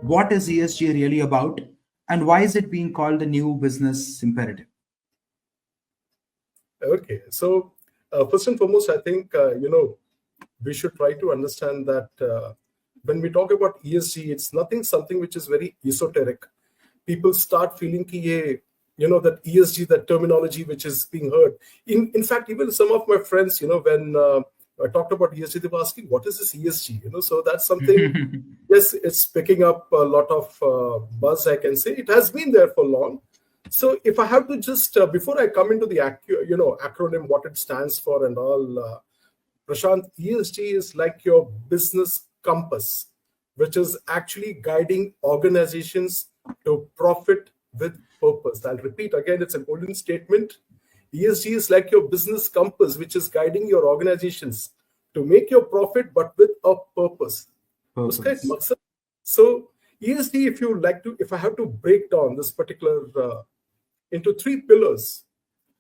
What is ESG really about? And why is it being called the new business imperative? Okay, so first and foremost, I think we should try to understand that when we talk about ESG, it's something which is very esoteric. People start feeling ki that ESG, that terminology which is being heard. In fact, even some of my friends, when I talked about ESG, they were asking, "What is this ESG?" So that's something. Yes, it's picking up a lot of buzz. I can say it has been there for long. So if I have to just before I come into the acronym, what it stands for and all, Prashant, ESG is like your business compass, which is actually guiding organizations to profit with purpose. I'll repeat again, it's a golden statement. ESG is like your business compass, which is guiding your organizations to make your profit, but with a purpose. Uska ek Purpose. maqsad. So ESG, if I have to break down this particular into three pillars,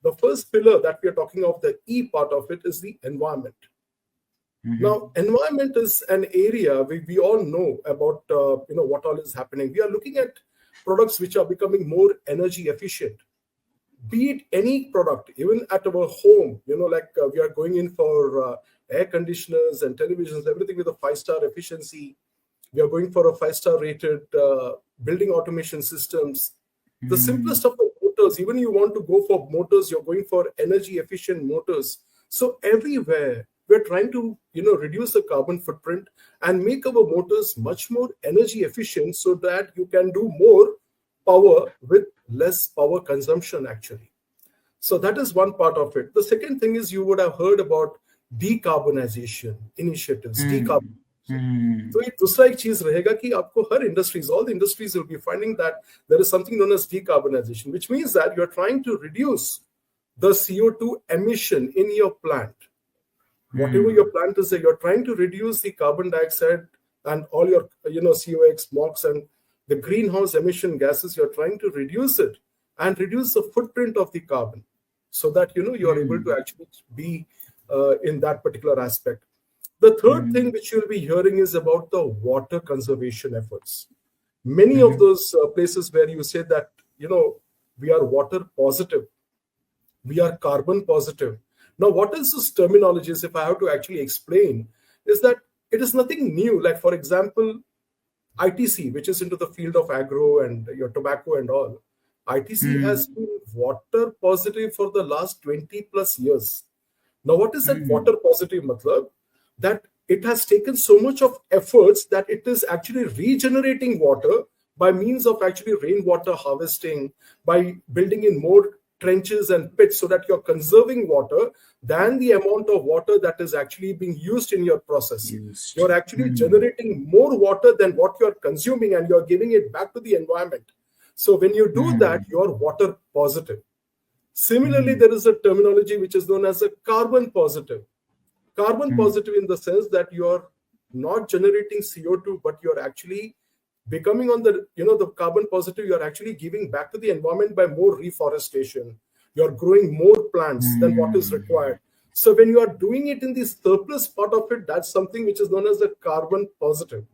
the first pillar that we are talking of, the E part of it, is the environment. Now, environment is an area we all know about, what all is happening. We are looking at products which are becoming more energy efficient. Be it any product, even at our home, we are going in for air conditioners and televisions, everything with a 5-star efficiency. We are going for a 5-star rated building automation systems. The simplest of the motors, even you want to go for motors, you're going for energy efficient motors. So everywhere, we're trying to reduce the carbon footprint and make our motors much more energy efficient so that you can do more power with less power consumption actually. So that is one part of it. The second thing is, you would have heard about decarbonization initiatives. So एक दूसरा एक चीज रहेगा कि आपको हर industries, all the industries will be finding that there is something known as decarbonization, which means that you're trying to reduce the CO2 emission in your plant. Whatever your plant is, you're trying to reduce the carbon dioxide and all your COx, MOx, and the greenhouse emission gases. You're trying to reduce it and reduce the footprint of the carbon, so that you're able to actually be in that particular aspect. The third thing which you'll be hearing is about the water conservation efforts. Many of those places where you say that we are water positive, we are carbon positive. Now, what is this terminologies, if I have to actually explain, is that it is nothing new. Like, for example, ITC, which is into the field of agro and your tobacco and all, ITC has been water positive for the last 20 plus years. Now, what is that water positive matlab? That it has taken so much of efforts that it is actually regenerating water by means of actually rainwater harvesting, by building in more trenches and pits, so that you're conserving water than the amount of water that is actually being used in your process. You're actually generating more water than what you're consuming, and you're giving it back to the environment. So when you do that, you're water positive. Similarly, there is a terminology which is known as a carbon positive. Carbon positive in the sense that you're not generating CO2, but you're actually becoming on the carbon positive. You're actually giving back to the environment by more reforestation. You're growing more plants than what is required. So when you are doing it in the surplus part of it, that's something which is known as the carbon positive.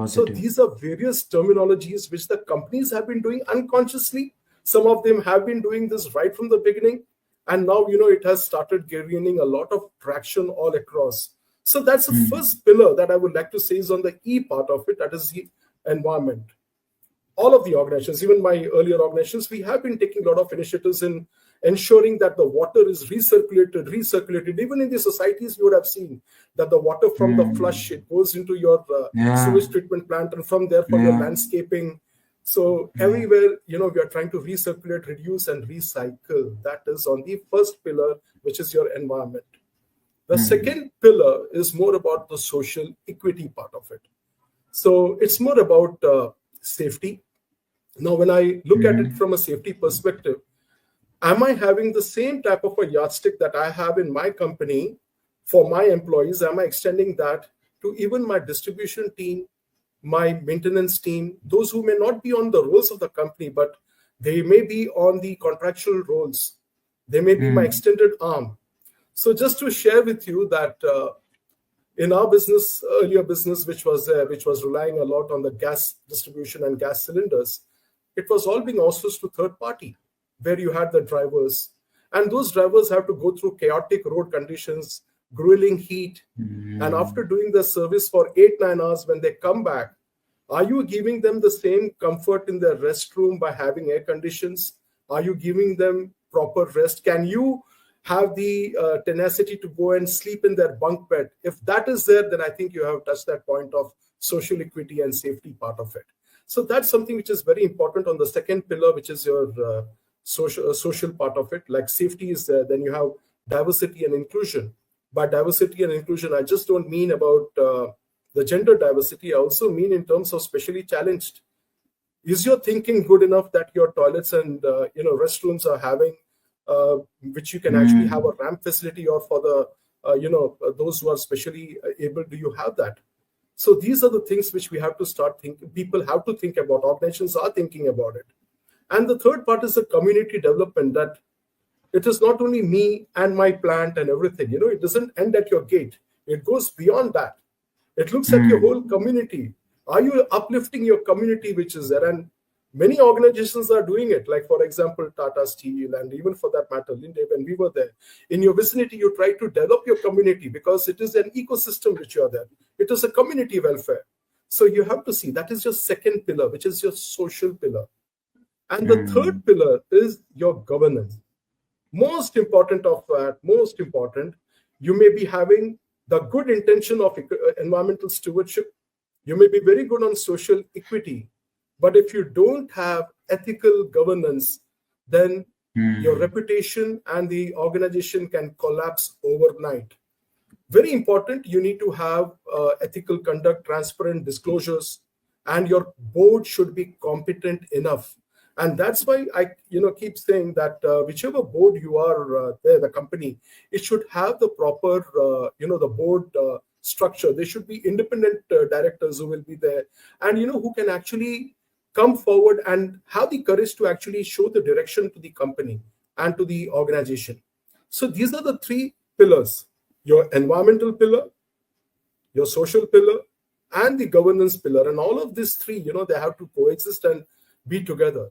So these are various terminologies which the companies have been doing unconsciously. Some of them have been doing this right from the beginning. And now, it has started gaining a lot of traction all across. So that's the first pillar that I would like to say is on the E part of it, that is the environment. All of the organizations, even my earlier organizations, we have been taking a lot of initiatives in ensuring that the water is recirculated. Even in the societies, you would have seen that the water from the flush, it goes into your sewage treatment plant, and from there for your landscaping. So everywhere, we are trying to recirculate, reduce, and recycle. That is on the first pillar, which is your environment. The second pillar is more about the social equity part of it. So it's more about safety. Now, when I look at it from a safety perspective, am I having the same type of a yardstick that I have in my company for my employees? Am I extending that to even my distribution team, my maintenance team, those who may not be on the roles of the company, but they may be on the contractual roles. They may be my extended arm. So just to share with you that In our business, earlier business, which was relying a lot on the gas distribution and gas cylinders, it was all being outsourced to third party, where you had the drivers, and those drivers have to go through chaotic road conditions, grueling heat, and after doing the service for 8-9 hours, when they come back, are you giving them the same comfort in their restroom by having air conditions? Are you giving them proper rest? Can you have the tenacity to go and sleep in their bunk bed? If that is there, then I think you have touched that point of social equity and safety part of it. So that's something which is very important on the second pillar, which is your social part of it. Like safety is there, then you have diversity and inclusion. By diversity and inclusion, I just don't mean about the gender diversity. I also mean in terms of specially challenged. Is your thinking good enough that your toilets and restrooms are having, which you can actually have a ramp facility, or for the those who are specially able, do you have that? So these are the things which we have to start thinking. People have to think about. Organizations are thinking about it. And the third part is the community development, that it is not only me and my plant and everything. It doesn't end at your gate. It goes beyond that. It looks at your whole community. Are you uplifting your community which is there? And many organizations are doing it. Like, for example, Tata Steel, and even for that matter, Linde, when we were there, in your vicinity, you try to develop your community because it is an ecosystem which you are there. It is a community welfare. So you have to see that is your second pillar, which is your social pillar. And the third pillar is your governance. Most important of that, you may be having the good intention of environmental stewardship. You may be very good on social equity, but if you don't have ethical governance, then your reputation and the organization can collapse overnight. Very important, you need to have ethical conduct, transparent disclosures, and your board should be competent enough. And that's why I keep saying that whichever board you are there, the company, it should have the proper, the board structure. There should be independent directors who will be there, and who can actually come forward and have the courage to actually show the direction to the company and to the organization. So these are the three pillars: your environmental pillar, your social pillar, and the governance pillar. And all of these three, they have to coexist and be together.